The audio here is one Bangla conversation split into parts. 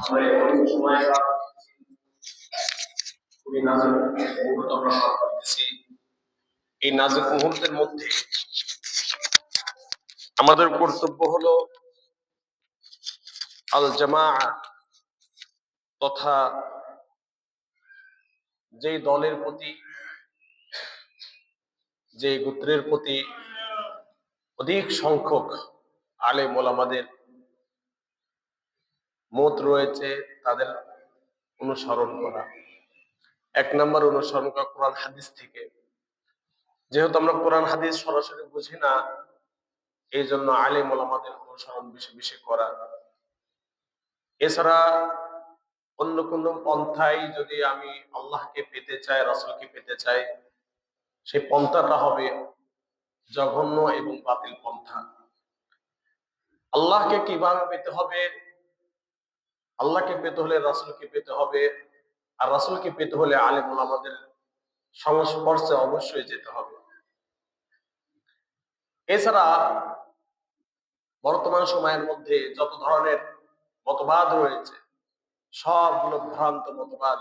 আমরা এমন সময় খুবই নাজুক মুহূর্ত আমরা পার করতেছি। এই নাজুক মুহূর্তের মধ্যে আমাদের কর্তব্য হলো আল জামাআ, তথা যেই দলের প্রতি, যে গোত্রের প্রতি অধিক সংখ্যক আলেম ওলামাদের মত রয়েছে, তাদের অনুসরণ করা। এক নম্বর অনুসরণ করা কোরআন হাদিস থেকে। যেহেতু আমরা কোরআন হাদিস সরাসরি বুঝি না, এই জন্য আলেম ওলামাদের অনুসরণ বেশি বেশি করা। এছাড়া অন্য কোন পন্থায় যদি আমি আল্লাহকে পেতে চাই, রাসূলকে পেতে চাই, সেই পন্থাটা হবে জঘন্য এবং বাতিল পন্থা। আল্লাহকে কিভাবে পেতে হবে? আল্লাহকে পেতে হলে রাসূলকে পেতে হবে, আর রাসূলকে পেতে হলে আলেম ওলামাদের সংস্পর্শে অবশ্যই যেতে হবে। এছাড়া বর্তমান সময়ের মধ্যে যত ধরনের মতবাদ রয়েছে, সবগুলো ভ্রান্ত মতবাদ।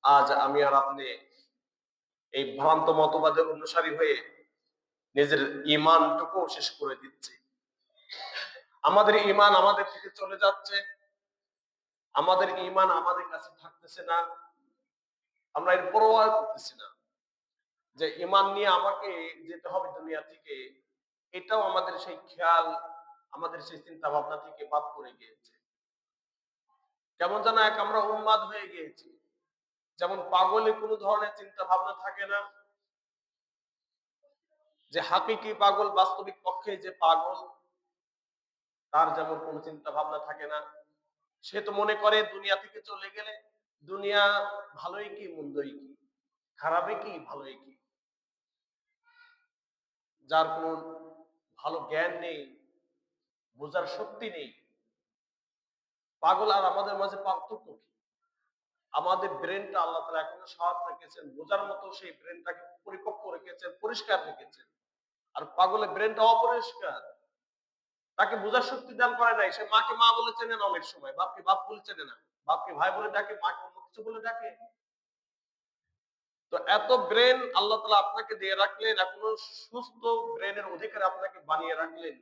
আজ আমি আর আপনি এই ভ্রান্ত মতবাদের অনুসারী হয়ে নিজের ঈমানটুকু শেষ করে দিচ্ছি। আমাদের ঈমান আমাদের থেকে চলে যাচ্ছে, আমাদের ঈমান আমাদের কাছে থাকতেছে না। আমরা এর পরোয়া করতেছি না যে ঈমান নিয়ে আমাকে যেতে হবে দুনিয়া থেকে। এটাও আমাদের সেই খেয়াল, আমাদের সেই চিন্তা ভাবনা থেকে বাদ পড়ে গিয়েছে। কেমন যেন এক আমরা উন্মাদ হয়ে গিয়েছি। যেমন পাগলে কোনো ধরনের চিন্তা ভাবনা থাকে না, যে হাকিকি পাগল, বাস্তবিক পক্ষে যে পাগল, তার যেমন কোনো চিন্তা ভাবনা থাকে না। সে তো মনে করে দুনিয়া থেকে চলে গেলে দুনিয়া ভালোই কি মন্দই কি, খারাপই কি ভালোই কি। যার কোনো ভালো জ্ঞান নেই, বোঝার শক্তি নেই, পাগল আর আমাদের মাঝে পার্থক্য কি? আমাদের ব্রেনটা আল্লাহ তাআলা এখনো সাফ রেখেছেন, বোঝার মতো সেই ব্রেনটাকে পরিপক্ক রেখেছেন, পরিষ্কার রেখেছেন। আর পাগলের ব্রেনটা অপরিষ্কার, তাকে বোঝার শক্তি দান করে নাই। সে মাকে মা বলে চেনে না, অনেক সময় বাপকে বাপ বলে চেনে না, বাপকে ভাই বলে ডাকে, মাকে অন্য কিছু বলে ডাকে। তো এত ব্রেন আল্লাহ তাআলা আপনাকে দিয়ে রাখলেন, এখনো সুস্থ ব্রেনের অধিকারী আপনাকে বানিয়ে রাখলেন।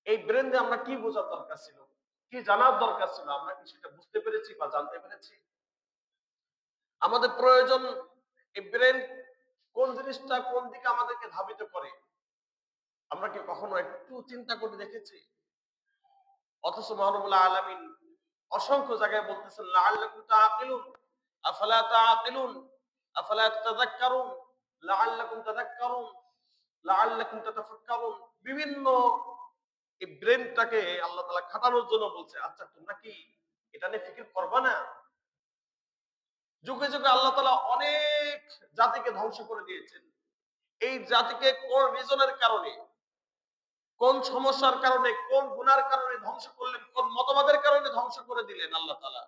এই ব্রেন দিয়ে আমরা কি বোঝার দরকার ছিল, কি জানার দরকার ছিল, আমরা কি সেটা বুঝতে পেরেছি বা জানতে পেরেছি? আমাদের প্রয়োজন এই ব্রেন কোন জিনিসটা কোন দিকে আমাদেরকে ধাবিত করে, আমরা কি কখনো একটু চিন্তা করে দেখেছি? অথচ মহানবুল আলামিন অসংখ্য জায়গায় বলতেছেন লাআল্লাকুম তাআকিলুন, আফালা তাআকিলুন, আফালা তাযাক্কারুন, লাআল্লাকুম তাযাক্কারুন, লাআল্লাকুম তাতাফাক্কারুন। বিভিন্ন এই ব্রেনটাকে আল্লাহ তাআলা খাটানোর জন্য বলছে, আচ্ছা তোমরা কি এটা নিয়ে ফিকির করবা না? যুগে যুগে আল্লাহ তাআলা অনেক জাতিকে ধ্বংস করে দিয়েছেন। এই জাতিকে কোন রিজনের কারণে, কোন সমস্যার কারণে, কোন গুনার কারণে ধ্বংস করলেন, কোন মতবাদের কারণে ধ্বংস করে দিলেন আল্লাহ তাআলা,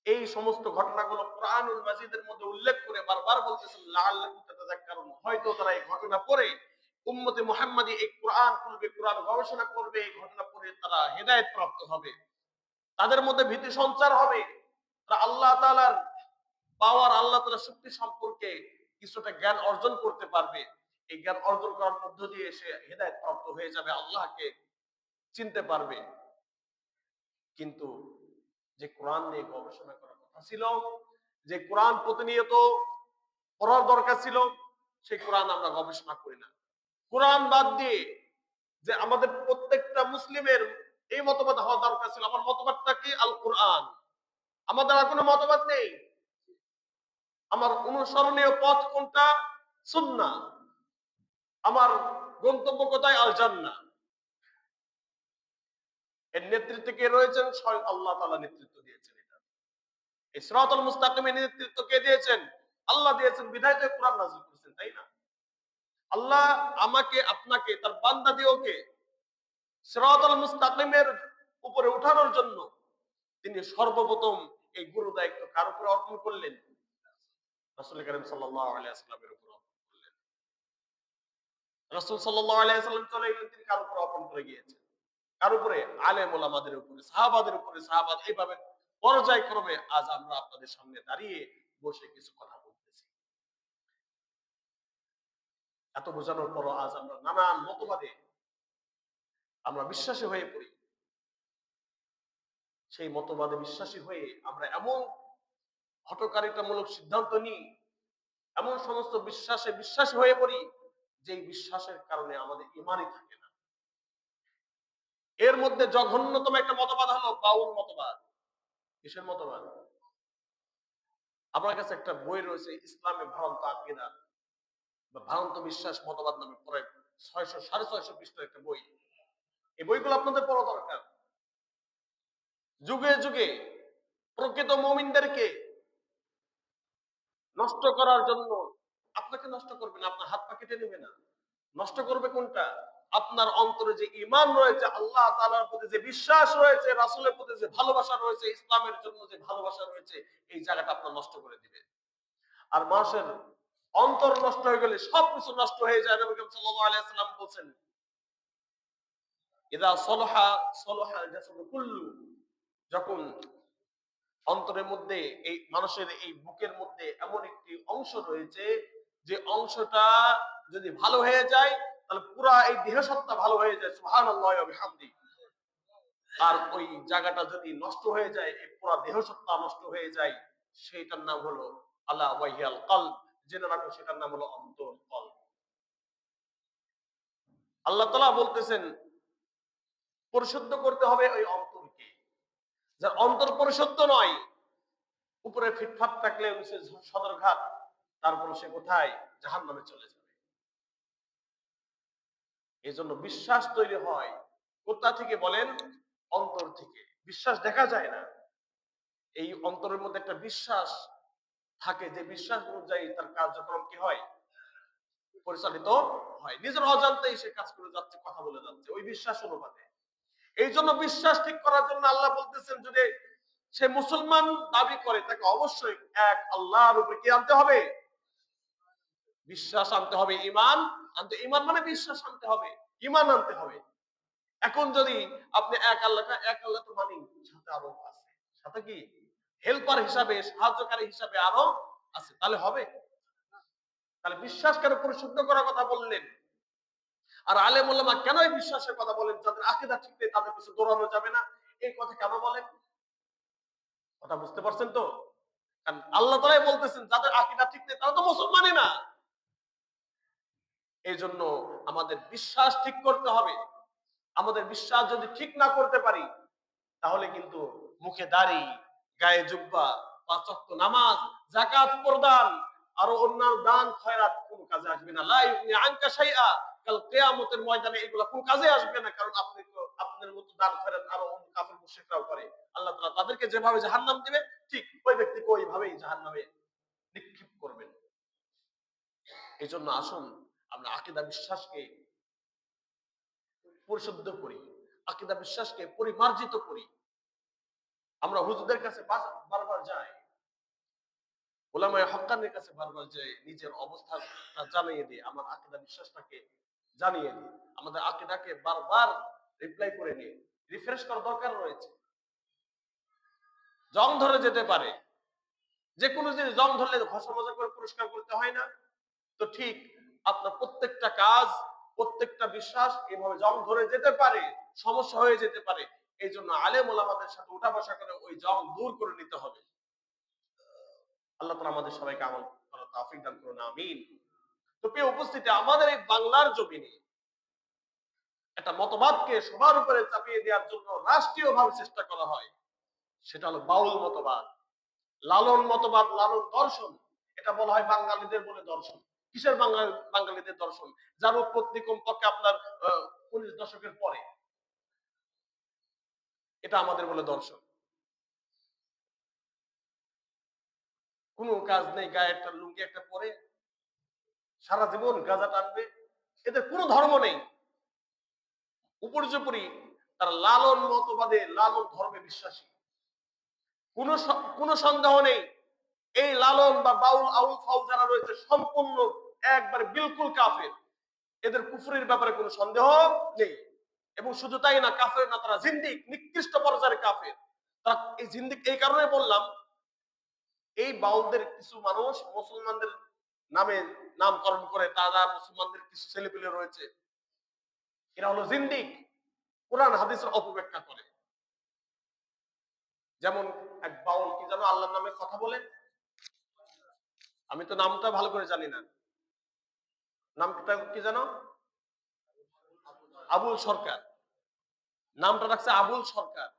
এই সমস্ত ঘটনাগুলো কোরআনুল মাজিদের মধ্যে উল্লেখ করে বারবার বলতেছেন লাআল্লাকুম তাতাযাক্কারুন। হয়তো তারা এই ঘটনা পড়ে, উম্মতে মুহাম্মাদি এই কোরআন পড়বে, কোরআন গবেষণা করবে, এই ঘটনা পড়ে তারা হেদায়েত প্রাপ্ত হবে, তাদের মধ্যে ভীতি সঞ্চার হবে, তারা আল্লাহ তাআলার পাওয়ার, আল্লাহ তাআলার শক্তি সম্পর্কে কিছুটা জ্ঞান অর্জন করতে পারবে। এই জ্ঞান অর্জন করার মধ্য দিয়ে সে হেদায়েত প্রাপ্ত হয়ে যাবে, আল্লাহকে চিনতে পারবে। কিন্তু যে কোরআন নিয়ে গবেষণা করার কথা ছিল, যে কোরআন প্রতিনিয়ত পড়ার দরকার ছিল, সেই কোরআন আমরা গবেষণা করি না। কোরআন বাদ দিয়ে যে আমাদের প্রত্যেকটা মুসলিমের এই মতবাদ হওয়া দরকার ছিল, আমার মতবাদটা কি? আল কোরআন। আমাদের আর কোনো মতবাদ নেই। আমার অনুসরণীয় পথ কোনটা? সুন্নাহ। আমার গন্তব্য কোথায়? আল জান্নাহ। এর নেতৃত্বে কে রয়েছেন? স্বয়ং আল্লাহ তাআলা নেতৃত্ব দিয়েছেন। এটা এই সিরাতাল মুস্তাকিমের নেতৃত্ব কে দিয়েছেন? আল্লাহ দিয়েছেন, বিধায় তো কোরআন নাযিল করেছেন, তাই না? আল্লাহ আমাকে আপনাকে তার বান্দা দিওকে সিরাতাল মুস্তাকিমের উপরে উঠানোর জন্য তিনি সর্বপ্রথম এই গুরু দায়িত্ব কার উপরে অর্পণ করলেন? রাসূল কারীম সাল্লাল্লাহু আলাইহি ওয়াসাল্লামের উপর অর্পণ করলেন। রাসূল সাল্লাল্লাহু আলাইহি ওয়াসাল্লাম চলে গেলেন, তিনি কার উপর অর্পণ করে গিয়েছেন? কার উপরে? আলেম ওলামাদের উপরে, সাহাবাদের উপরে। সাহাবাদ এইভাবে পর্যায়ক্রমে আজ আমরা আপনাদের সামনে দাঁড়িয়ে বসে কিছু কথা বলতেছি। এত বোঝানোর পরও আজ আমরা নানান মতবাদে আমরা বিশ্বাসী হয়ে পড়ি। সেই মতবাদে বিশ্বাসী হয়ে আমরা এমন হঠকারিতামূলক সিদ্ধান্ত নিই, এমন সমস্ত বিশ্বাসে বিশ্বাসী হয়ে পড়ি, যেই বিশ্বাসের কারণে আমাদের ঈমানই থাকে না। এর মধ্যে জঘন্যতম একটা মতবাদ হলো বাউল মতবাদ। কিসের মতবাদ? আমার কাছে একটা বই রয়েছে, ইসলামে ভ্রান্ত আকীদা বা ভ্রান্ত বিশ্বাস মতবাদ নামে প্রায় 600 পৃষ্ঠার একটা বই। এই বইগুলো আপনাদের পড়া দরকার। যুগে যুগে প্রকৃত মুমিনদেরকে নষ্ট করার জন্য, আপনাকে নষ্ট করবে না, আপনার হাত পা কেটে নেবে না। নষ্ট করবে কোনটা? আপনার অন্তরে যে ঈমান রয়েছে, আল্লাহ তাআলার প্রতি যে বিশ্বাস রয়েছে, রাসূলের প্রতি যে ভালোবাসা রয়েছে, ইসলামের জন্য যে ভালোবাসা রয়েছে, এই জায়গাটা আপনার নষ্ট করে দিবে। আর মানুষের অন্তর নষ্ট হয়ে গেলে সবকিছু নষ্ট হয়ে যায়। নবী করিম সাল্লাল্লাহু আলাইহি ওয়াসাল্লাম বলেছেন, ইযা সলহা সলহাল জাসাদু কুল্লু, যখন অন্তরের মধ্যে, এই মানুষের এই বুকের মধ্যে এমন একটি অংশ রয়েছে, যে অংশটা যদি ভালো হয়ে যায়, তাহলে পুরা এই দেহ সত্তা ভালো হয়ে যায়। সুবহানাল্লাহি ওয়া বিহামদি। আর ওই জায়গাটা যদি নষ্ট হয়ে যায়, এই পুরা দেহ সত্তা নষ্ট হয়ে যায়, সেটার নাম হলো আলা ওয়াহিয়াল কলব। জেনে রাখো, সেটার নাম হলো অন্তর, কলব। আল্লাহ তাআলা বলতেছেন, পরিশুদ্ধ করতে হবে ওই অন্তরকে। যার অন্তর পরিশুদ্ধ নয়, উপরে ফিটফাট থাকলে সে সদরঘাট, তারপর সে কোথায়? জাহান্নামে চলে যাবে। এই জন্য বিশ্বাস তৈরি হয় কোথা থেকে বলেন? অন্তর থেকে। বিশ্বাস দেখা যায় না। এই অন্তরের মধ্যে একটা বিশ্বাস থাকে, যে বিশ্বাস অনুযায়ী তার কার্যক্রম কি হয়? পরিচালিত হয়। নিজের অজান্তেই সে কাজ করে যাচ্ছে, কথা বলে যাচ্ছে ওই বিশ্বাস অনুপাতে। এই জন্য বিশ্বাস ঠিক করার জন্য আল্লাহ বলতেছেন, যদি সে মুসলমান দাবি করে, তাকে অবশ্যই এক আল্লাহর উপরে কি আনতে হবে? বিশ্বাস আনতে হবে, ঈমান আনতে। ঈমান মানে বিশ্বাস আনতে হবে, ঈমান আনতে হবে। এখন যদি আপনি এক আল্লাহ তো মানি, সাথে আরো আছে, সাথে কি হেল্পার হিসাবে, সাহায্যকারী হিসাবে আরো আছে, তাহলে হবে? তাহলে বিশ্বাস কেন পরিশুদ্ধ করার কথা বললেন? আর আলেম ওলামা কেন এই বিশ্বাসের কথা বলেন? যাদের আকীদা ঠিক নেই তাদের পিছনে দৌড়ানো যাবে না, এই কথা কেন বলেন? কথা বুঝতে পারছেন তো? কারণ আল্লাহ তাআলাই বলতেছেন, যাদের আকীদা ঠিক নেই তারা তো মুসলমানই না। এই জন্য আমাদের বিশ্বাস ঠিক করতে হবে। আমাদের বিশ্বাস যদি ঠিক না করতে পারি, তাহলে কিন্তু মুখে দাড়ি, গায়ে জুব্বা, ৫ ওয়াক্ত নামাজ, যাকাত প্রদান, আরো অন্যান্য দান খয়রাত কোন কাজে আসবে না। লা ইউগনি আনকা শাইআ, কাল কিয়ামতের ময়দানে এগুলা কোন কাজে আসবে না। কারণ আপনি তো আপনার মতো দান খয়রাত আরো অন্য কাফের মুশরিকরাও করে। আল্লাহ তাআলা তাদেরকে যেভাবে জাহান্নাম দিবে, ঠিক ওই ব্যক্তিকে ওইভাবেই জাহান্নামে নিক্ষেপ করবেন। এজন্য আসুন আমরা আকীদা বিশ্বাসকে পরিশুদ্ধ করি, আকীদা বিশ্বাসকে পরিমার্জিত করি। আমরা হুজুরদের কাছে বারবার যাই, উলামায়ে হক্কানির কাছে বারবার যাই, নিজের অবস্থাটা জানিয়ে দিই, আমার আকীদা বিশ্বাসটাকে জানিয়ে দিই। আমাদের আকীদাকে বারবার রিপ্লাই করে নিয়ে রিফ্রেশ করার দরকার রয়েছে। জং ধরে যেতে পারে, যে কোনো জিনিস জং ধরলে ঘষা মাজা করে পরিষ্কার করতে হয় না? তো ঠিক আপনার প্রত্যেকটা কাজ, প্রত্যেকটা বিশ্বাস এভাবে জং ধরে যেতে পারে, সমস্যা হয়ে যেতে পারে। এই জন্য আলেম ওলামাদের সাথে উঠা বসা করে ওই জং দূর করে নিতে হবে। আল্লাহ তাআলা আমাদের সবাইকে আমল করার তৌফিক দান করুন, আমিন। তো প্রিয় উপস্থিতি, আমাদের এই বাংলার জমিনে একটা মতবাদকে সবার উপরে চাপিয়ে দেওয়ার জন্য রাষ্ট্রীয়ভাবে চেষ্টা করা হয়, সেটা হলো বাউল মতবাদ, লালন মতবাদ, লালন দর্শন। এটা বলা হয় বাঙালিদের বলে দর্শন। কিসের বাঙালিদের দর্শন? যার উৎপত্তি কমপক্ষে আপনার 19 দশকের পরে, এটা আমাদের বলে দর্শন। কোনো কাজ নেই, গায়ে একটা লুঙ্গি একটা পরে সারা জীবন গাঁজা টানবে, এদের কোনো ধর্ম নেই। উপর্যুপরি তারা লালন মতবাদে, লালন ধর্মে বিশ্বাসী। কোনো সন্দেহ নেই, এই লালন বা বাউল আউল ফাউল যারা রয়েছে সম্পূর্ণ একবারে বিলকুল কাফের। এদের কুফরির ব্যাপারে কোনো সন্দেহ নেই। এবং শুধু তাই না, কাফের না, তারা জিন্দিক, নিকৃষ্ট পর্যায়ের কাফের। তারা এই জিন্দিক এই কারণে বললাম, এই বাউলদের কিছু মানুষ মুসলমানদের নামে নামকরণ করে, তারা মুসলমানদের কিছু ছেলেপিলে রয়েছে, এরা হলো জিন্দিক, কোরআন হাদিসের অপব্যাখ্যা করে। যেমন এক বাউল কি জানো আল্লাহর নামে কথা বলে, আমি তো নামটা ভালো করে জানি না, নামটা কি জানো? আবুল সরকার, নামটা রাখছে আবুল সরকার।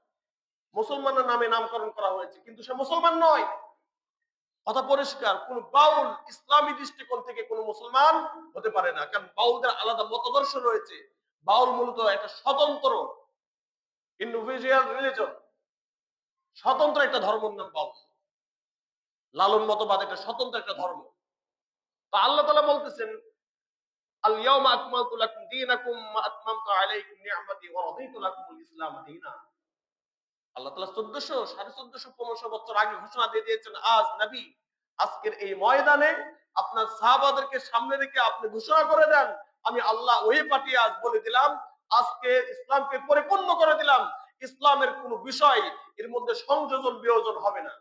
মুসলমানের নামে নামকরণ করা হয়েছে, কিন্তু সে মুসলমান নয়। কথা পরিষ্কার, কোন বাউল ইসলামী দৃষ্টিকোণ থেকে কোন মুসলমান হতে পারে না, কারণ বাউলদের আলাদা মতাদর্শ রয়েছে। বাউল মূলত একটা স্বতন্ত্র ইন্ডিভিজুয়াল রিলিজন, স্বতন্ত্র একটা ধর্মের নাম বাউল। লালন মতবাদ একটা স্বতন্ত্র একটা ধর্ম। তা আল্লাহ তাআলা বলতেছেন, আল ইয়াউমা আকমালতু লাকুম দীনাকুম ওয়া আতমামতু আলাইকুম নি'মাতি ওয়া রাদিতু লাকুমুল ইসলাম দীনা। আল্লাহ তাআলা 1400 1450 1500 বছর আগে ঘোষণা দিয়ে দিয়েছেন, আজ নবী আজকের এই ময়দানে আপনার সাহাবাদেরকে সামনে রেখে আপনি ঘোষণা করে দেন, আমি আল্লাহ ওহী পাঠিয়ে আজ বলে দিলাম, আজকে ইসলামকে পরিপূর্ণ করে দিলাম। ইসলামের কোন বিষয় এর মধ্যে সংযোজন বিয়োজন হবে না।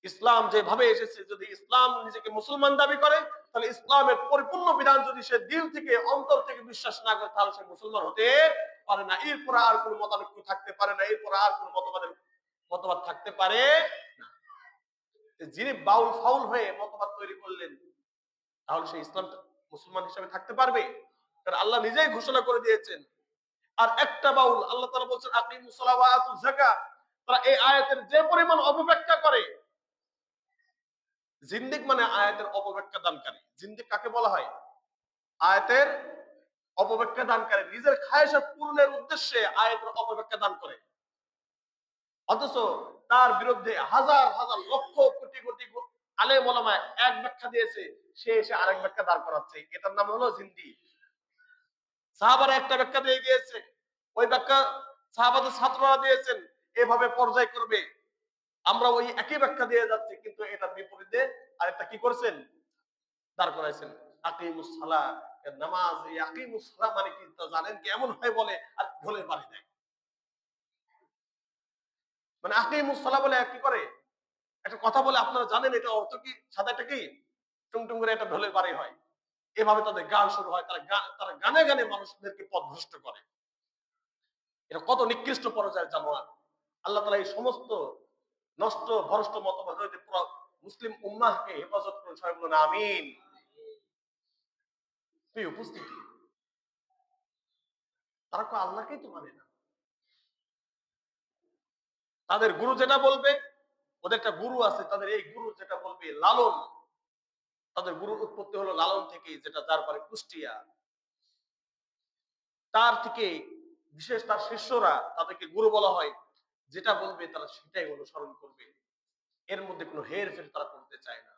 ইসলাম যেভাবে এসেছে, যদি ইসলাম নিজেকে মুসলমান দাবি করে, তাহলে ইসলামের পরিপূর্ণ বিধান যদি সে দিল থেকে অন্তর থেকে বিশ্বাস না করে, তাহলে সে মুসলমান হতে পারে না। এরপরে আর কোনো মতানৈক্য থাকতে পারে না, এরপরে আর কোনো মতবাদ থাকতে পারে না। যিনি বাউল ফাউল হয়ে মতবাদ তৈরি করলেন, তাহলে সে ইসলাম মুসলমান হিসেবে থাকতে পারবে? কারণ আল্লাহ নিজেই ঘোষণা করে দিয়েছেন। আর একটা বাউল, আল্লাহ তাআলা বলছেন আকিমুস সালাহ ওয়া আতুজ যাকাত, তারা এই আয়াতের যে পরিমাণ অপব্যাখ্যা করে। জিন্দিক মানে আয়াতের অপব্যাখ্যা দানকারী। জিন্দিক কাকে বলা হয়? আয়াতের অপব্যাখ্যা দানকারী, নিজের খায়েশাত পূরণের উদ্দেশ্যে আয়াতের অপব্যাখ্যা দান করে, অথচ তার বিরুদ্ধে হাজার হাজার লক্ষ কোটি কোটি আলেম ওলামা এক ব্যাখ্যা দিয়েছে, সে এসে আরেক ব্যাখ্যা দাঁড় করাচ্ছে। এটার নাম হলো জিন্দিক। সাহাবারা একটা ব্যাখ্যা দিয়ে গিয়েছে, ওই ব্যাখ্যা সাহাবাদের ছাত্ররা দিয়েছেন, এভাবে পর্যায় করবে, আমরা ওই একই ব্যাখ্যা দিয়ে যাচ্ছি, কিন্তু এটার বিপরীতে আরেকটা কি করছেন, দাঁড় করাইছেন। আকিমুস সালাহ, নামাজ, এই আকিমুস সালাহ মানে কি তা জানেন? কেমন হয় বলে আর ঢোলের বাড়ি দেয়। মানে আকিমুস সালাহ বলে কি করে, একটা কথা বলে, আপনারা জানেন এটা অর্থ কি? সাদাটা কি? টুংটুং করে একটা ঢোলের বাড়ি হয়। এভাবে তাদের গান শুরু হয়, তারা গানে গানে মানুষদেরকে পথভ্রষ্ট করে। এটা কত নিকৃষ্ট পর্যায়ের জানোয়ার। আল্লাহ তাআলা এই সমস্ত নষ্ট ভ্রষ্ট মতবাদ হইতে পুরো মুসলিম উম্মাহকে হেফাজত করুন, সবাই বলুন আমিন। প্রিয় উপস্থিতি, তারা তো আল্লাহকেই তো মানে না। তাদের গুরু যেটা বলবে, ওদের একটা গুরু আছে, তাদের এই গুরু যেটা বলবে লালন, তাদের গুরুর উৎপত্তি হলো লালন থেকে, যেটা যার পরে কুষ্টিয়া। তার থেকে বিশেষ তার শিষ্যরা, তাদেরকে গুরু বলা হয়। যেটা বলবে তারা সেটাই অনুসরণ করবে, এর মধ্যে কোনো হেরফের তারা করতে চায় না।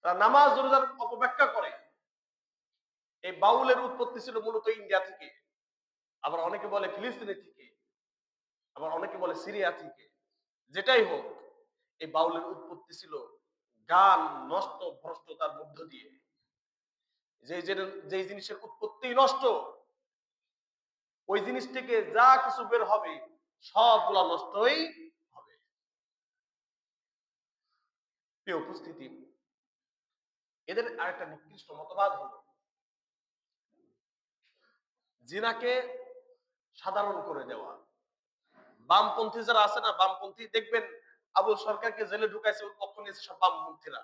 তারা নামাজ রোজার অপব্যাখ্যা করে। এই বাউলের উৎপত্তি ছিল মূলত ইন্ডিয়া থেকে, আবার অনেকে বলে ফিলিস্তিনি থেকে, আবার অনেকে বলে সিরিয়া থেকে। যেটাই হোক, এই বাউলের উৎপত্তি ছিল গান নষ্ট ভ্রষ্টতার মধ্য দিয়ে। যে জিনিসের উৎপত্তি নষ্ট, ওই জিনিস থেকে যা কিছু বের হবে সবগুলা নষ্টই হবে। প্রিয় উপস্থিতি, এদের আরেকটা নিকৃষ্ট মতবাদ হলো জিনাকে সাধারণ করে দেওয়া। বামপন্থী যারা আছে না, বামপন্থী দেখবেন আবু সরকারকে জেলে ঢুকাইছে, ওর পক্ষ নিয়েছে সব বামপন্থীরা।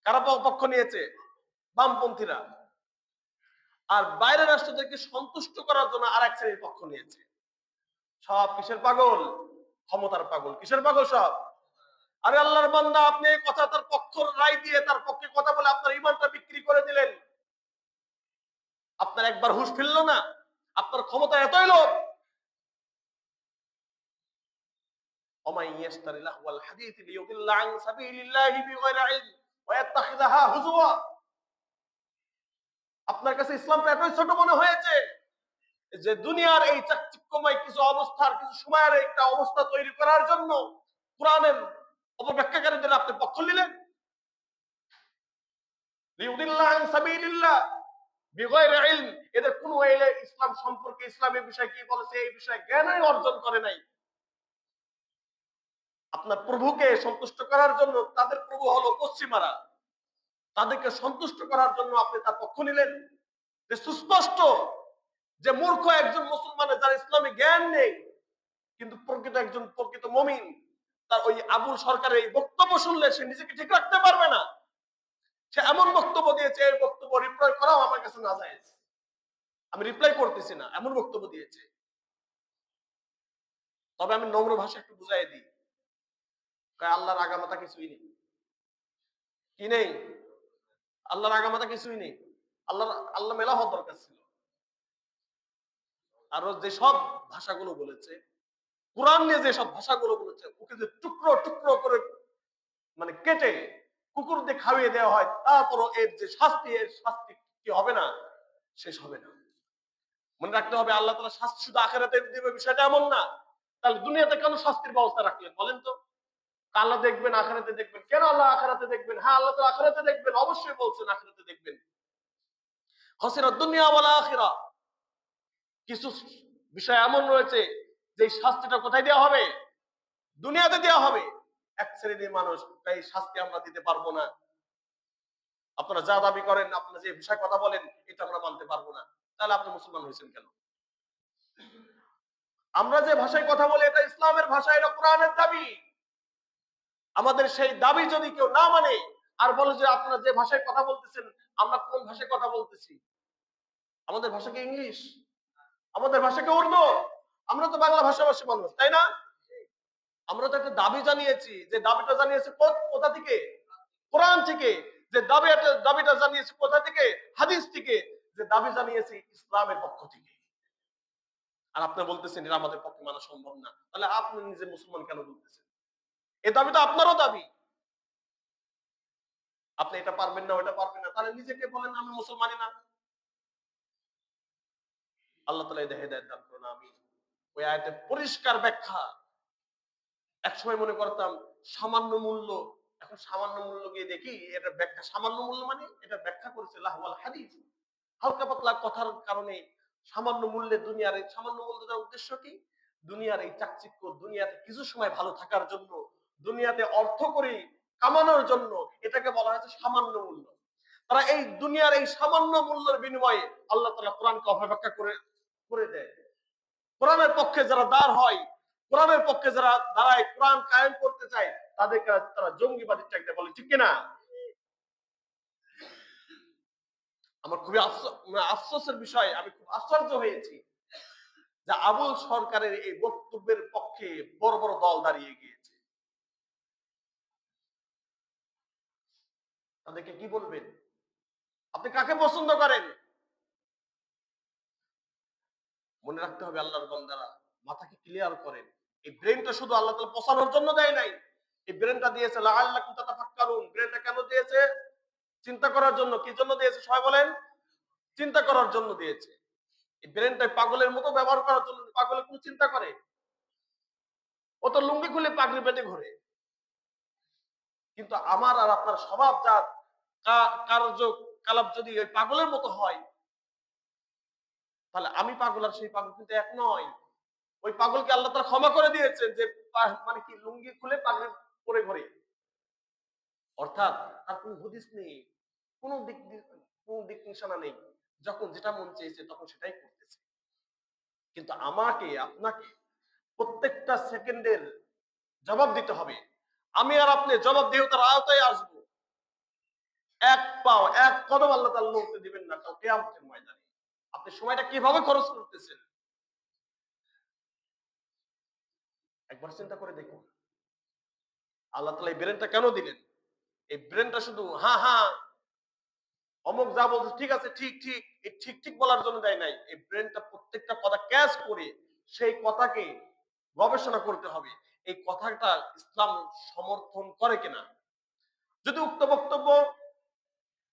কারা পক্ষ নিয়েছে? বামপন্থীরা। আর বাইরের রাষ্ট্রদেরকে সন্তুষ্ট করার জন্য আর এক শ্রেণীর পক্ষ নিয়েছে। সব কিসের পাগল? ক্ষমতার পাগল। কিসের পাগল সব? আরে আল্লাহর বান্দা, আপনি এই কথা তার পক্ষ রায় দিয়ে তার পক্ষে কথা বলে আপনার ঈমানটা বিক্রি করে দিলেন। আপনার একবার হুঁশ ফিরল না? আপনার ক্ষমতা এতই লোভ। ওমাই ইয়াশতারি লাহওয়াল হাদিস লিয়ুদিল্লা আন সাবিলিল্লাহি বিগাইরি ইলম ওয়া ইয়াত্তাখিযাহা হুজুয়া। আপনার কাছে ইসলামটা এতই ছোট মনে হয়েছে যে দুনিয়ার এই চাকচিক্যময় কিছু অবস্থার, কিছু সময়ের একটা অবস্থা তৈরি করার জন্য কোরআনের অপব্যাখ্যাকারীদের আপনি পক্ষ নিলেন। লিউদিল্লাহ আন সাবিলিল্লাহ বিগয়রি ইলম, এদের কোনো ইসলাম সম্পর্কে, ইসলামের বিষয় কি বলেছে এই বিষয়ে জ্ঞানই অর্জন করে নাই। আপনার প্রভুকে সন্তুষ্ট করার জন্য, তাদের প্রভু হলো পশ্চিমারা, তাদেরকে সন্তুষ্ট করার জন্য আপনি তার পক্ষ নিলেন। যে সুস্পষ্ট যে মূর্খ একজন মুসলমানের, যার ইসলামী জ্ঞান নেই, কিন্তু প্রকৃত একজন প্রকৃত মুমিন, তার ওই আবুল সরকারের এই বক্তব্য শুনলে সে নিজেকে ঠিক রাখতে পারবে না। সে এমন বক্তব্য দিয়েছে, এই বক্তব্য রিপ্লাই করাও আমার কাছে নাজায়েজ, আমি রিপ্লাই করতেছি না, এমন বক্তব্য দিয়েছে। তবে আমি নম্র ভাষা একটু বুঝাই দিই, আল্লাহর আগামাতা কিছুই নেই। কি নেই? আল্লাহর আগামাতা কিছুই নেই। আল্লাহ মেলা হওয়ার দরকার ছিল। আর যেসব ভাষাগুলো বলেছে, কোরআন নিয়ে যেসব ভাষাগুলো বলেছে, ওকে যে টুকরো টুকরো করে মানে কেটে কুকুর দিয়ে খাইয়ে দেওয়া হয়, তারপরও এর যে শাস্তি, এর শাস্তি কি হবে না? শেষ হবে না। মনে রাখতে হবে, আল্লাহ তাআলা শাস্তি শুধু আখিরাতে দিবে বিষয়টা এমন না। তাহলে দুনিয়াতে কেন শাস্তির ব্যবস্থা রাখলেন বলেন তো? আল্লাহ দেখবেন, আখিরাতে দেখবেন। কেন আল্লাহ আখিরাতে দেখবেন? হ্যাঁ, আল্লাহ তো আখিরাতে দেখবেন, অবশ্যই বলছেন আখিরাতে দেখবেন। হাসিরাত দুনিয়া ওয়াল আখিরা, কিছু বিষয় এমন রয়েছে যে শাস্তিটা কোথায় দেওয়া হবে? দুনিয়াতে দেওয়া হবে। এক শ্রেণীর মানুষ এই শাস্তি আমরা দিতে পারবো না, আপনারা যা দাবি করেন, আপনারা যে বিষয়ে কথা বলেন, এটা আমরা মানতে পারবো না। তাহলে আপনি মুসলমান হয়েছেন কেন? আমরা যে ভাষায় কথা বলি, এটা ইসলামের ভাষা, এটা কোরআনের দাবি। আমাদের সেই দাবি যদি কেউ না মানে আর বলে যে আপনারা যে ভাষায় কথা বলতেছেন, আমরা কোন ভাষায় কথা বলতেছি? আমাদের ভাষা কি ইংলিশ? আমাদের ভাষা কি উর্দু? আমরা তো বাংলা ভাষাভাষী মানুষ, তাই না? আমরা তো একটা দাবি জানিয়েছি, যে দাবিটা জানিয়েছি কোথা থেকে? কোরআন থেকে। যে দাবিটা জানিয়েছি কোথা থেকে? হাদিস থেকে। যে দাবি জানিয়েছি ইসলামের পক্ষ থেকে। আর আপনি বলতেছেন এটা আমাদের পক্ষে মানা সম্ভব না, তাহলে আপনি নিজে মুসলমান কেন বলতেছেন? এই দাবি তো আপনারও দাবি। আপনি এটা পারবেন না, ওটা পারবেন না, তাহলে নিজেকে বলেন আমি মুসলমানই না। আল্লাহ তাআলা এই হেদায়েত দান করুন, আমিন। ওই আয়াতের পরিষ্কার ব্যাখ্যা। একসময় মনে করতাম সামান্য মূল্য, এখন সামান্য মূল্য গিয়ে দেখি এটা ব্যাখ্যা, সামান্য মূল্য মানে এটা ব্যাখ্যা করেছে লাহওয়াল হাদিস। হালকা পাতলা কথার কারণে সামান্য মূল্যে দুনিয়ার এই সামান্য মূল্য দেওয়ার উদ্দেশ্য কি? দুনিয়ার এই চাকচিক্য, দুনিয়াতে কিছু সময় ভালো থাকার জন্য, দুনিয়াতে অর্থ করে কামানোর জন্য, এটাকে বলা হয়েছে সামান্য মূল্য। তারা এই দুনিয়ার এই সামান্য মূল্যের বিনিময়ে আল্লাহ তাআলা কোরআনকে অপব্যাখ্যা করে করে দেয়। কোরআনের পক্ষে যারা দাঁড় হয়, কোরআনের পক্ষে যারা দাঁড়ায়, কোরআন কায়েম করতে চায়, তাদেরকে তারা জঙ্গিবাদী ট্যাগ বলে, ঠিক কিনা? আমার খুবই আফসোসের বিষয়, আমি খুব আশ্চর্য হয়েছি যে আবুল সরকারের এই বক্তব্যের পক্ষে বড় বড় দল দাঁড়িয়ে গিয়েছে। তাদেরকে কি বলবেন? আপনি কাকে পছন্দ করেন? মনে রাখতে হবে, আল্লাহর বান্দারা মাথাকে ক্লিয়ার করেন। এই ব্রেনটা শুধু আল্লাহ তাআলা পচানোর জন্য দেয় নাই। এই ব্রেনটা দিয়েছে লাআল্লাকুম তাতাফাক্কারুন। ব্রেনটা কেন দিয়েছে? চিন্তা করার জন্য। কি জন্য দিয়েছে সবাই বলেন? চিন্তা করার জন্য দিয়েছে। এই ব্রেনটা পাগলের মতো ব্যবহার করার জন্য। পাগলে কোনো চিন্তা করে? ও তো লুঙ্গি খুলে পাগড়ি পেটে ঘোরে। কিন্তু আমার আর আপনার স্বভাবজাত কার্যকলাপ যদি ওই পাগলের মতো হয়, তাহলে আমি পাগল আর সেই পাগল কিন্তু এক নয়। ওই পাগলকে আল্লাহ তাআলা ক্ষমা করে দিয়েছেন, যে মানে কি লুঙ্গি খুলে পাগড়ি পরে ঘোরে। অর্থাৎ তার কোনো হদিস নেই, কোনো দিক নিশানা নেই। যখন যেটা মন চেয়েছে তখন সেটাই করতেছে। কিন্তু আমাকে আপনাকে প্রত্যেকটা সেকেন্ডের জবাব দিতে হবে। আমি আর আপনি জবাবদিহিতার আওতায় আসবো। এক পাও, এক কদম আল্লাহ তাআলা নড়তে দিবেন না কাল কিয়ামতের ময়দানে। আপনি সময়টা কিভাবে খরচ করতেছেন একবার চিন্তা করে দেখুন। আল্লাহ তাআলা এই ব্রেনটা কেন দিলেন? এই ব্রেনটা শুধু হ্যাঁ হ্যাঁ অমুক যা বলছে ঠিক আছে, ঠিক ঠিক, এই ঠিক ঠিক বলার জন্য দেয় নাই। এই ব্রেনটা প্রত্যেকটা কথা ক্যাচ করে সেই কথাকে গবেষণা করতে হবে, এই কথাটা ইসলাম সমর্থন করে কিনা। যদি উক্ত বক্তব্য,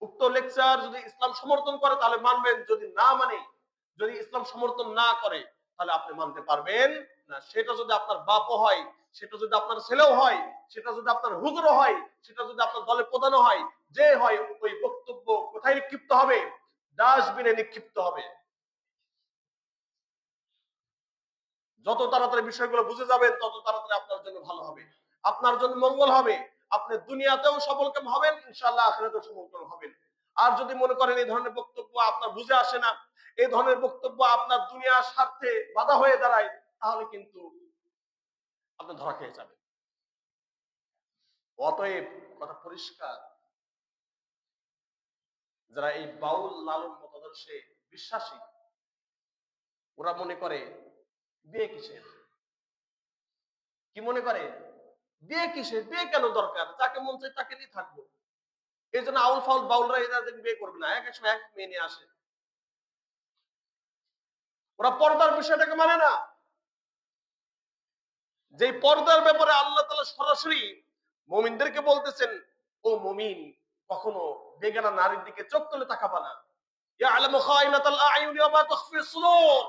উক্ত লেকচার যদি ইসলাম সমর্থন করে তাহলে মানবেন, যদি না মানে, যদি ইসলাম সমর্থন না করে তাহলে আপনি মানতে পারবেন না। সেটা যদি আপনার বাপও হয়, সেটা যদি আপনার ছেলেও হয়, সেটা যদি আপনার হুজুরও হয়, সেটা যদি আপনার দলের প্রধানও হয়, যে হয় ওই বক্তব্য কোথায় নিক্ষিপ্ত হবে? ডাস্টবিনে নিক্ষিপ্ত হবে। যত তাড়াতাড়ি বিষয়গুলো বুঝে যাবেন তত তাড়াতাড়ি আপনার জন্য ভালো হবে, আপনার জন্য মঙ্গল হবে। আপনি দুনিয়াতেও সফলকাম হবেন, ইনশাআল্লাহ আখিরাতেও সফলকাম হবেন। আর যদি মনে করেন এই ধরনের বক্তব্য আপনার বুঝে আসে না, এই ধরনের বক্তব্য আপনার দুনিয়ার স্বার্থে বাধা হয়ে দাঁড়ায়, তাহলে কিন্তু আপনি ধরা খেয়ে যাবেন। অতএব কথা পরিষ্কার, যারা এই বাউল লালন মতাদর্শে বিশ্বাসী, ওরা মনে করে বিয়ে কিসের? কি মনে করে? বিয়ে কিসের? বিয়ে কেন দরকার? যাকে মন চায় তাকে নিয়ে থাকবো। এই জন্য আউল ফাউল বাউলরা এরা বিয়ে করবে না, এক এক সময় এক মেয়ে নিয়ে আসে। ওরা পর্দার বিষয়টাকে মানে না। যে পর্দার ব্যাপারে আল্লাহ তাআলা সরাসরি মুমিনদেরকে বলতেছেন, ও মুমিন, কখনো বেগানা নারীর দিকে চোখ তুলে তাকাবা না। ইয়ালামু খায়িনাতাল আ'য়ুনি ওয়া মা তুখফি সুদূর।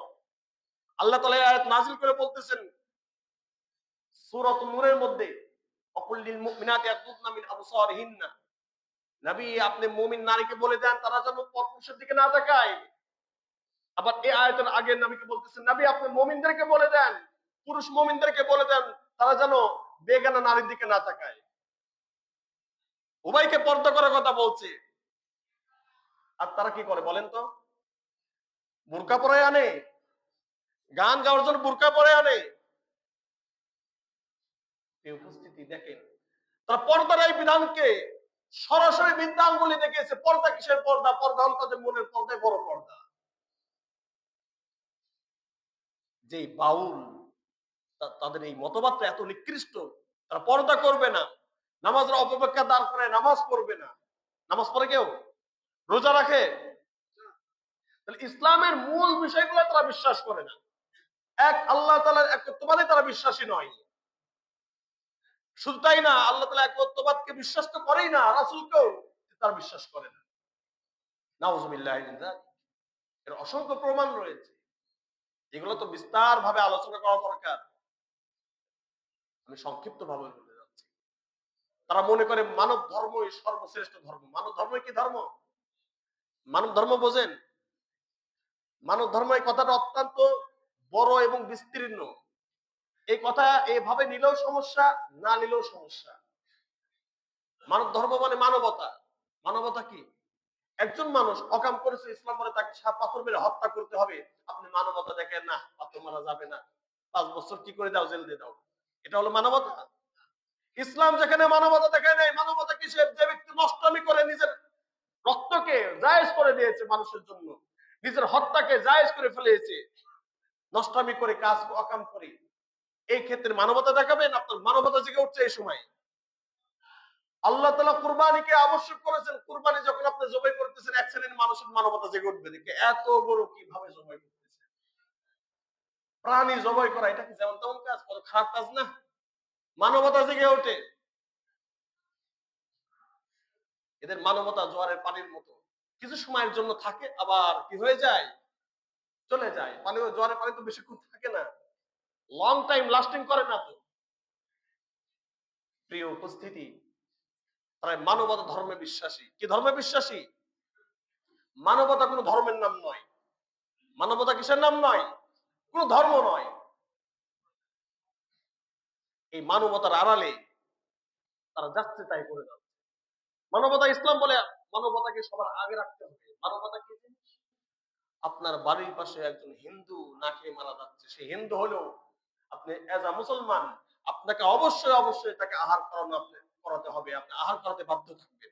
আল্লাহ তাআলা এই আয়াত নাযিল করে বলতেছেন সূরাতুন নূরের মধ্যে, অকুল লিল মুমিনাতি ইয়াগুদনা মিন আবসারিহিন্না। নবী, আপনি মুমিন নারীকে বলে দেন তারা যেন পরপুরুষের দিকে না তাকায়। আবার এই আয়াতের আগে নবীকে বলতেছেন, নবী আপনি মুমিনদেরকে বলে দেন, পুরুষ মুমিনদেরকে বলে দেন তারা যেন বেগানা নারীর দিকে না তাকায়। উভয়কে পর্দা করার কথা বলছে। আর তারা কি করে বলেন তো? বোরকা পরে আনে, গান গাওয়ার জন্য বোরকা পরে আনে। এই উপস্থিতি দেখেন, তারা পর্দার এই বিধানকে সরাসরি বিধানগুলি দেখিয়েছে। পর্দা কিসের পর্দা? পর্দা হল তাদের মনের পর্দায় বড় পর্দা। যে বাউল তাদের এই মতবাদটা এত নিকৃষ্ট, তারা পর্দা করবে না, নামাজের অপেক্ষা দাঁড় করে নামাজ পড়বে না। নামাজ পড়ে কেউ? রোজা রাখে? তাহলে ইসলামের মূল বিষয়গুলো তারা বিশ্বাস করে না। এক আল্লাহ তাআলার একত্ববাদে তারা বিশ্বাসী নয়। শুধু তাই না, আল্লাহ তাআলা একত্ববাদকে বিশ্বাস তো করেই না, রাসূলকেও তারা বিশ্বাস করে না। নাউযুবিল্লাহি মিন যালিক। এর অসংখ্য প্রমাণ রয়েছে, এগুলো তো বিস্তার ভাবে আলোচনা করা দরকার। আমি সংক্ষিপ্ত ভাবে বলে যাচ্ছি। তারা মনে করে মানব ধর্মই সর্বশ্রেষ্ঠ ধর্ম। মানব ধর্ম কি ধর্ম? মানব ধর্ম বোঝেন? মানব ধর্ম এই কথাটা অত্যন্ত বড় এবং বিস্তীর্ণ। এই কথা এভাবে নিলেও সমস্যা, না নিলেও সমস্যা। মানব ধর্ম মানে মানবতা। মানবতা কি? একজন মানুষ অকাম করেছে, ইসলাম বলে তাকে পাথর মেরে হত্যা করতে হবে। আপনি মানবতা দেখেন না, পাথর মারা যাবে না, 5 বছর কি করে দাও, জেল দিয়ে দাও। এটা হলো মানবতা? ইসলাম যেখানে মানবতা দেখায় নাই, মানবতা কিসের? যে ব্যক্তি নষ্টামি করে নিজের রক্তকে জায়েজ করে দিয়েছে মানুষের জন্য, নিজের হত্যাকে জায়েজ করে ফেলেছে, নষ্টামি করে কাজ অকাম করে, এই ক্ষেত্রে মানবতা দেখাবেন? আপনার মানবতা জেগে উঠছে এই সময়। আল্লাহ তাআলা কুরবানিকে আবশ্যক করেছেন। কুরবানি যখন আপনি জবাই করতেছেন, এক শ্রেণীর মানুষের মানবতা জেগে উঠবে দেখে, এত বড় কিভাবে জবাই করতেছে। প্রাণী জবাই করা এটা কি যেমন তেমন কাজ? কত খারাপ কাজ না? মানবতা জেগে ওঠে। এদের মানবতা জোয়ারের পানির মতো, কিছু সময়ের জন্য থাকে, আবার কি হয়ে যায়? চলে যায়। পানি, জোয়ারের পানি তো বেশিক্ষণ থাকে না, লং টাইম লাস্টিং করে না তো। প্রিয় উপস্থিতি, তারা মানবতা ধর্মে বিশ্বাসী। কি ধর্মে বিশ্বাসী? মানবতা কোনো ধর্মের নাম নয়। মানবতা কিসের নাম নয়? কোন ধর্ম নয়। এই মানবতার আড়ালে তারা যাচ্ছে তাই করে যাচ্ছে। মানবতা ইসলাম বলে মানবতাকে সবার আগে রাখতে হবে। মানবতা কি জিনিস? আপনার বাড়ির পাশে একজন হিন্দু না খেয়ে মারা যাচ্ছে, সে হিন্দু হলেও আপনি এজ আ মুসলমান আপনাকে অবশ্যই অবশ্যই তাকে আহার করানো, আপনি করাতে হবে, আপনি আহার করাতে বাধ্য থাকবেন।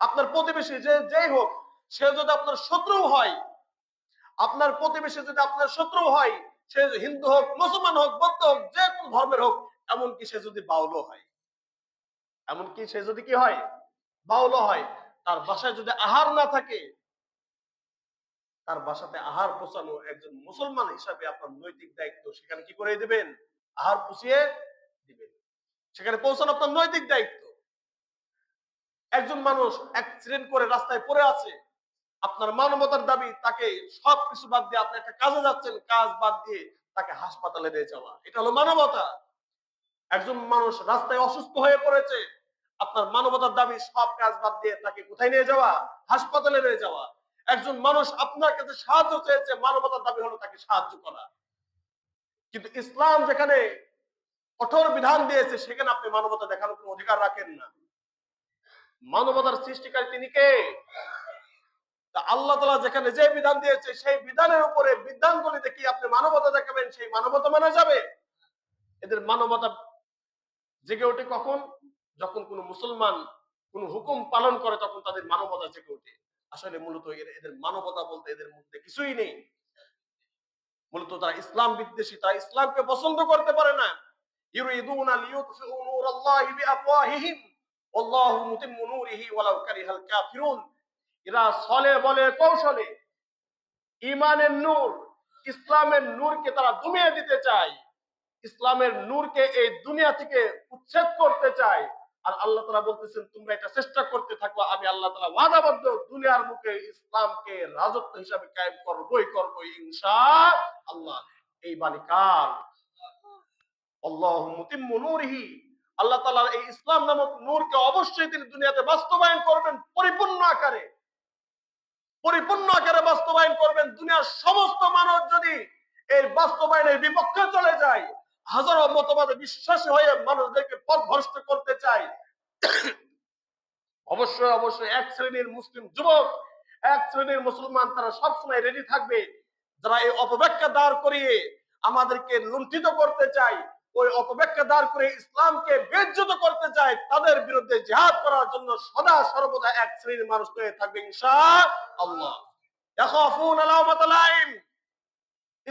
আপনার প্রতিবেশী যে যেই হোক, সে যদি আপনার শত্রু হয়, আপনার প্রতিবেশী যদি আপনার শত্রু হয়, সে হিন্দু হোক, মুসলমান হোক, বৌদ্ধ হোক, যে কোন ধর্মের হোক, এমনকি সে যদি বাউলও হয়, এমনকি সে যদি কি হয়? বাউলও হয়, তার বাসায় যদি আহার না থাকে, তার বাসাতে আহার পৌঁছানো একজন মুসলমান হিসাবে আপনার নৈতিক দায়িত্ব। সেখানে কি করে দিবেন? আহার পুষিয়ে দিবেন, সেখানে পৌঁছানো আপনার নৈতিক দায়িত্ব। একজন মানুষ অ্যাক্সিডেন্ট করে রাস্তায় পড়ে আছে, আপনার মানবতার দাবি তাকে সবকিছু বাদ দিয়ে, আপনি একটা কাজে যাচ্ছেন, কাজ বাদ দিয়ে তাকে হাসপাতালে নিয়ে যাওয়া, এটা হলো মানবতা। একজন মানুষ রাস্তায় অসুস্থ হয়ে পড়েছে, আপনার মানবতার দাবি সব কাজ বাদ দিয়ে তাকে কোথায় নিয়ে যাওয়া? হাসপাতালে নিয়ে যাওয়া। একজন মানুষ আপনার কাছে সাহায্য চেয়েছে, মানবতার দাবি হলো তাকে সাহায্য করা। কিন্তু ইসলাম যেখানে কঠোর বিধান দিয়েছে সেখানে আপনি মানবতা দেখানোর কোনো অধিকার রাখেন না। মানবতার সৃষ্টিকারী তিনি কে? তা আল্লাহ তাআলা যেখানে যে বিধান দিয়েছে সেই বিধানের উপরে বিধানগুলিতে কি আপনি মানবতা দেখাবেন? সেই মানবতা মানা যাবে? এদের মানবতা জেগে ওঠে কখন? যখন কোন মুসলমান কোন হুকুম পালন করে তখন তাদের মানবতা জেগে ওঠে। আসলে মূলত এদের মানবতা বলতে এদের মধ্যে কিছুই নেই। মূলত তারা ইসলাম বিদ্বেষী, তারা ইসলামকে পছন্দ করতে পারে না। ইউরিদুনা লিইউতফিউ নূরাল্লাহি বিআফওয়াহিহিম ওয়াল্লাহু মুতিম্মু নূরিহি ওয়ালাউ কারিহাল কাফিরুন। এরা ছলে বলে কৌশলে ঈমানের নূর, ইসলামের নূরকে তারা দমিয়ে দিতে চায়। ইসলামের নূরকে এই দুনিয়া থেকে উচ্ছেদ করতে চায়। আর আল্লাহ তাআলা বলতেছেন তোমরা এটা চেষ্টা করতে থাকো, আমি আল্লাহ তাআলা ওয়াদাবদ্ধ দুনিয়ার বুকে ইসলামকে রাজত্ব হিসাবে কায়েম করবই ইনশাআল্লাহ। এই বাণী কার? আল্লাহু মুতিম্মু নূরিহি। আল্লাহ তাআলার এই ইসলাম নামক নূরকে অবশ্যই তিনি দুনিয়াতে বাস্তবায়ন করবেন পরিপূর্ণ আকারে। পরিপূর্ণ আকারে বাস্তবায়ন করবেন। দুনিয়ার সমস্ত মানুষ যদি এর বাস্তবায়নের বিপক্ষে চলে যায়, হাজারো মতবাদে বিশ্বাসী হয়ে মানুষদেরকে পথভ্রষ্ট করতে চায়, অবশ্যই এক শ্রেণীর মুসলিম যুবক, এক শ্রেণীর মুসলমান তারা সবসময় রেডি থাকবে। যারা এই অপব্যাখ্যা দাঁড় করিয়ে আমাদেরকে লুণ্ঠিত করতে চায়, ওই অপব্যাখ্যা দাঁড় করে ইসলামকে বেইজ্জত করতে চায়, তাদের বিরুদ্ধে জিহাদ করার জন্য সদা সর্বদা এক শ্রেণীর মানুষ হয়ে থাকবে ইনশাআল্লাহ। ইয়াখাফুনা লাওমাতা লাইম।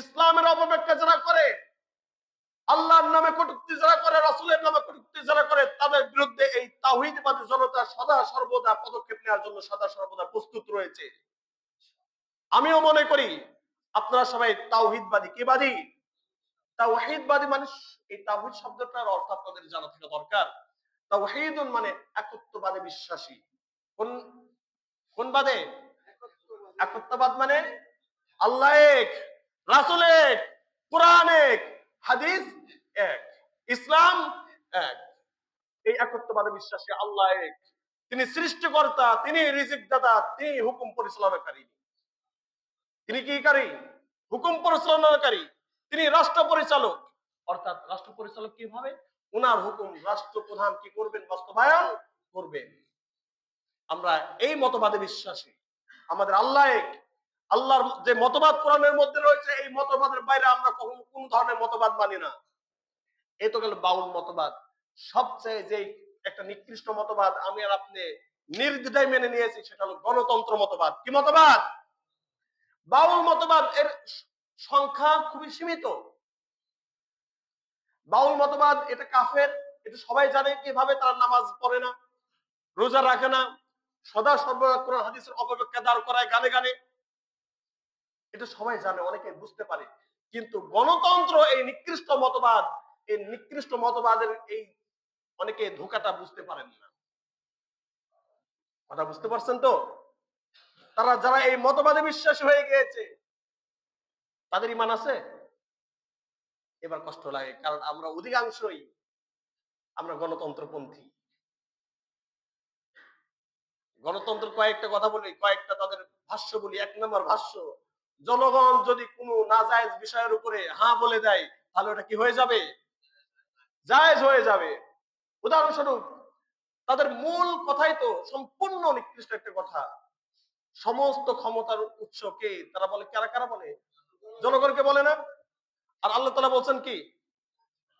ইসলামের অপব্যাখ্যা যারা করে, আল্লাহর নামে কটূক্তি যারা করে, রাসূলের নামে কটূক্তি যারা করে, তাদের বিরুদ্ধে এই তাওহীদবাদী জনতা সদা সর্বদা পদক্ষেপ নেওয়ার জন্য সদা সর্বদা প্রস্তুত রয়েছে। আমিও মনে করি আপনারা সবাই তাওহীদবাদী। কি বাদী? তাওহীদবাদী মানুষ। এই তাওহীদ শব্দটার অর্থ আপনাদের জানা থাকা দরকার। তাওহীদুন মানে একত্ববাদে বিশ্বাসী। কোন কোন বাদে? একত্ববাদ মানে আল্লাহ এক, রাসূল এক, কোরআন এক, হাদিস এক, ইসলাম এক। এই একত্ববাদে বিশ্বাসী। আল্লাহ এক, তিনি সৃষ্টিকর্তা, তিনি রিজিক দাতা, তিনি হুকুম পরিচালনাকারী। তিনি কি কারী? হুকুম পরিচালনাকারী। তিনি রাষ্ট্র পরিচালক। অর্থাৎ রাষ্ট্র পরিচালক কিভাবে? উনার হুকুম রাষ্ট্রপ্রধান কি করবেন? বাস্তবায়ন করবেন। আমরা এই মতবাদে বিশ্বাসী। আমাদের আল্লাহ এক। আল্লাহর যে মতবাদ কোরআনের মধ্যে রয়েছে, এই মতবাদের বাইরে আমরা কখনো কোন ধরনের মতবাদ মানি না। এই তো গেল বাউল মতবাদ। সবচেয়ে যে একটা নিকৃষ্ট মতবাদ আমি আর আপনি নির্দ্বিধায় মেনে নিয়েছি, সেটা হলো গণতন্ত্র মতবাদ। কি মতবাদ? বাউল মতবাদ। এর সংখ্যা খুবই সীমিত। বাউল মতবাদ এটা কাফের, এটা সবাই জানে। কিভাবে? তারা নামাজ পড়ে না, রোজা রাখে না, সদা সর্বদা কোরআন হাদিসের অপব্যাখ্যা দাঁড় করায় গানে গানে। এটা সবাই জানে, অনেকে বুঝতে পারে। কিন্তু গণতন্ত্র এই নিকৃষ্ট মতবাদ, এই নিকৃষ্ট মতবাদের এই অনেকে ধোঁকাটা বুঝতে পারেন না। কথা বুঝতে পারছেন তো? তারা যারা এই মতবাদে বিশ্বাসী হয়ে গিয়েছে, তাদের ঈমান আছে? এবার কষ্ট লাগে, কারণ আমরা অধিকাংশই আমরা গণতন্ত্রপন্থী। গণতন্ত্র কয়েকটা কথা বলি, কয়েকটা তাদের ভাষ্য বলি। এক নম্বর ভাষ্য, জনগণ যদি কোনো নাজায়েজ বিষয়ের উপরে হ্যাঁ বলে দেয়, তাহলে ওটা কি হয়ে যাবে? জায়েজ হয়ে যাবে। উদাহরণস্বরূপ, তাদের মূল কথাই তো সম্পূর্ণ নিকৃষ্ট একটা কথা। সমস্ত ক্ষমতার উৎস কে? তারা বলে, কারা কারা বলে? জনগণকে বলে না? আর আল্লাহ তাআলা বলছেন কি?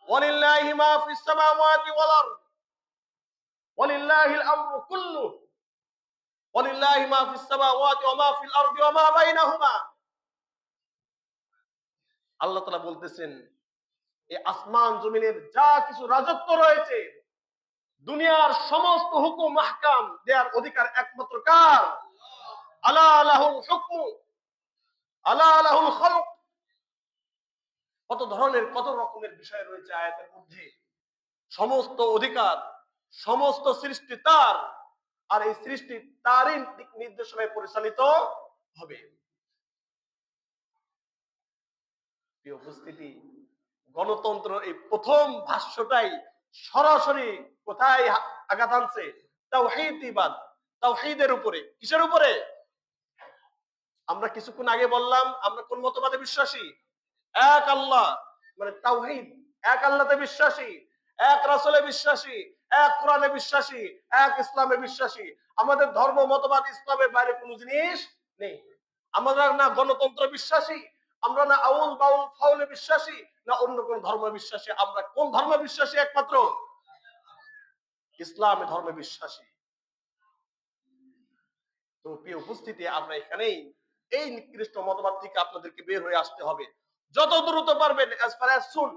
ওয়ালিল্লাহি মা ফিস সামাওয়াতি ওয়াল আরদ ওয়ালিল্লাহিল আমরু কুল্লু ওয়ালিল্লাহি মা ফিস সামাওয়াতি ওয়া মা ফিল আরদি ওয়া মা বাইনাহুমা। আল্লাহ তাআলা বলতেছেন এই আসমান জমিনের যা কিছু রাজত্ব রয়েছে, দুনিয়ার সমস্ত হুকুম আহকাম দেওয়ার অধিকার একমাত্র কার? আলা লাহুল হুকমু আলা লাহুল খালক। কত ধরনের কত রকমের বিষয় রয়েছে আয়াতের মধ্যে। সমস্ত অধিকার, সমস্ত সৃষ্টি তার, আর এই সৃষ্টি তারই দিক নির্দেশনায় পরিচালিত হবে। প্রিয় উপস্থিতি, গণতন্ত্র এই প্রথম ভাষ্যটাই সরাসরি কোথায় আঘাত আনছে? তাওহীদবাদ, তাওহীদের উপরে। কিসের উপরে? আমরা কিছুক্ষণ আগে বললাম আমরা কোন মতবাদে বিশ্বাসী? এক আল্লাহ, মানে তাওহীদ, এক আল্লাহতে বিশ্বাসী, এক রাসূলে বিশ্বাসী, এক কোরআনে বিশ্বাসী, এক ইসলামে বিশ্বাসী। আমাদের ধর্ম মতবাদ ইসলামের বাইরে কোনো জিনিস নেই। আমরা না গণতন্ত্র বিশ্বাসী, আমরা না আউল বাউল ফাউলে বিশ্বাসী, না অন্য কোন ধর্মে বিশ্বাসী। আমরা কোন ধর্মে বিশ্বাসী? একমাত্র ইসলামে ধর্মে বিশ্বাসী। তো প্রিয় উপস্থিতি, আমরা এখানেই এই নিকৃষ্ট মতবাদ থেকে আপনাদেরকে বের হয়ে আসতে হবে। যত দ্রুত পারবেন, as far as soon,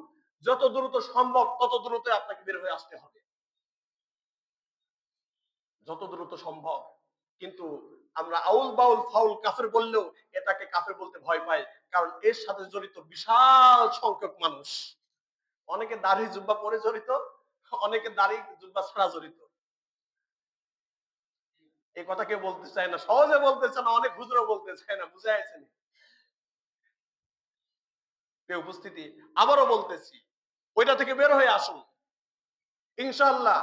যত দ্রুত সম্ভব তত দ্রুত আপনাকে বের হয়ে আসতে হবে, যত দ্রুত সম্ভব। কিন্তু আমরা আউল বাউল ফাউল কাফের বললেও এটাকে কাফের বলতে ভয় পাই, কারণ এর সাথে জড়িত বিশাল সংখ্যক মানুষ। অনেকে দাড়ি জুব্বা পরে জড়িত, অনেকে দাড়ি জুব্বা ছাড়া জড়িত। এই কথা কেউ বলতে চায় না, সহজে বলতে চায় না, অনেক হুজুরও বলতে চায় না। বুঝে আছেন? উপস্থিতি, আবারও বলতেছি, ওইটা থেকে বের হয়ে আসুন। ইনশাআল্লাহ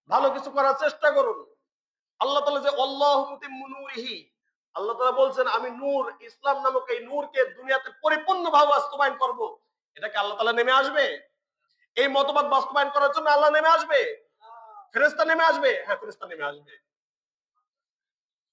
ভালো কিছু করার চেষ্টা করুন। আল্লাহ তাআলা যে আল্লাহু মুতিম্মু নূরিহি, আল্লাহ তাআলা বলছেন আমি নূর, ইসলাম নামক এই নূরকে দুনিয়াতে পরিপূর্ণভাবে বাস্তবায়ন করব। এটাকে আল্লাহ তাআলা নেমে আসবে? এই মতবাদ বাস্তবায়ন করার জন্য আল্লাহ নেমে আসবে? ফেরেশতা নেমে আসবে? হ্যাঁ, ফেরেশতা নেমে আসবে।